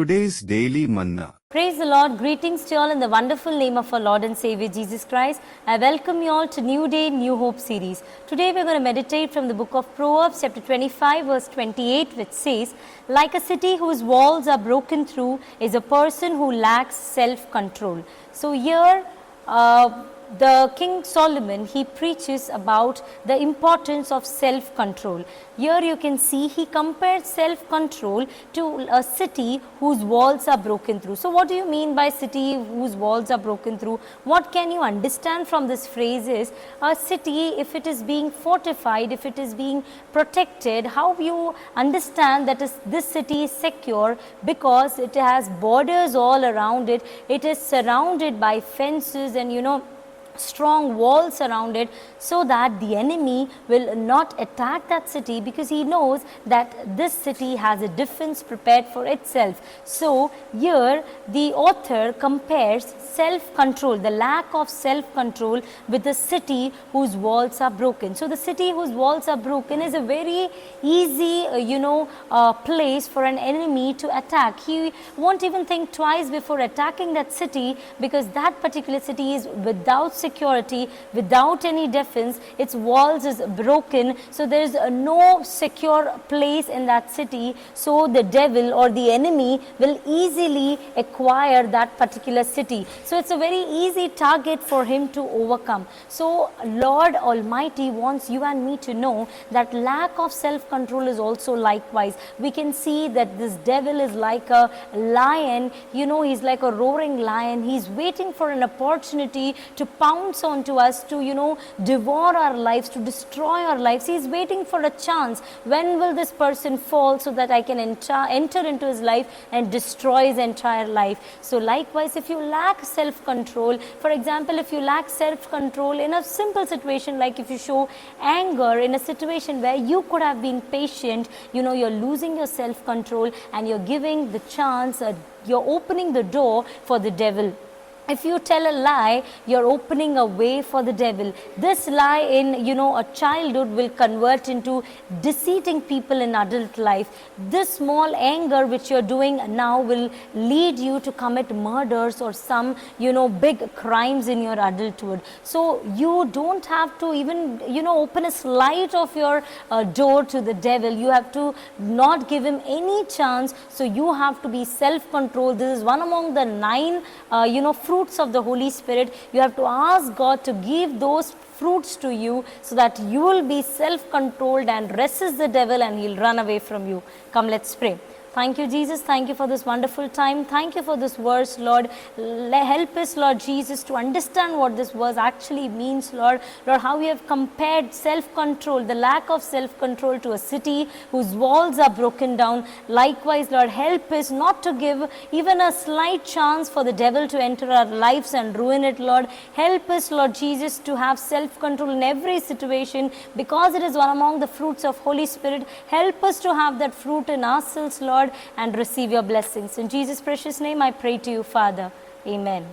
Today's Daily Manna. Praise the Lord. Greetings to all in the wonderful name of our Lord and Savior Jesus Christ. I welcome you all to New Day, New Hope series. Today we're going to meditate from the book of Proverbs chapter 25 verse 28, which says, like a city whose walls are broken through is a person who lacks self-control. So here the King Solomon, he preaches about the importance of self-control. Here you can see he compares self-control to a city whose walls are broken through. So what do you mean by city whose walls are broken through? What can you understand from this phrase is, a city, if it is being fortified, if it is being protected, how you understand that this city is secure? Because it has borders all around it, it is surrounded by fences and strong walls around it, so that the enemy will not attack that city, because he knows that this city has a defense prepared for itself. So here the author compares self-control, the lack of self-control, with the city whose walls are broken. So the city whose walls are broken is a very easy place for an enemy to attack. He won't even think twice before attacking that city, because that particular city is without security, without any defense. Its walls is broken, so there is no secure place in that city. So the devil or the enemy will easily acquire that particular city. So it's a very easy target for him to overcome. So Lord Almighty wants you and me to know that lack of self-control is also likewise. We can see that this devil is like a lion, he's like a roaring lion. He's waiting for an opportunity to pounce onto us, to devour our lives, to destroy our lives. He is waiting for a chance. When will this person fall so that I can enter into his life and destroy his entire life? So likewise, if you lack self-control, for example, if you lack self-control in a simple situation, like if you show anger in a situation where you could have been patient, you're losing your self-control and you're giving the chance, you're opening the door for the devil. If you tell a lie, you're opening a way for the devil. This lie in, a childhood will convert into deceiving people in adult life. This small anger which you're doing now will lead you to commit murders or some, big crimes in your adulthood. So you don't have to even, open a slide of your door to the devil. You have to not give him any chance. So you have to be self-controlled. This is one among the 9, fruits of the Holy Spirit. You have to ask God to give those fruits to you, so that you will be self-controlled and resist the devil and he'll run away from you. Come, let's pray. Thank you, Jesus. Thank you for this wonderful time. Thank you for this verse, Lord. Help us, Lord Jesus, to understand what this verse actually means, Lord. Lord, how you have compared self-control, the lack of self-control, to a city whose walls are broken down. Likewise, Lord, help us not to give even a slight chance for the devil to enter our lives and ruin it, Lord. Help us, Lord Jesus, to have self-control in every situation, because it is one among the fruits of Holy Spirit. Help us to have that fruit in ourselves, Lord, and receive your blessings. In Jesus' precious name I pray to you, Father. Amen.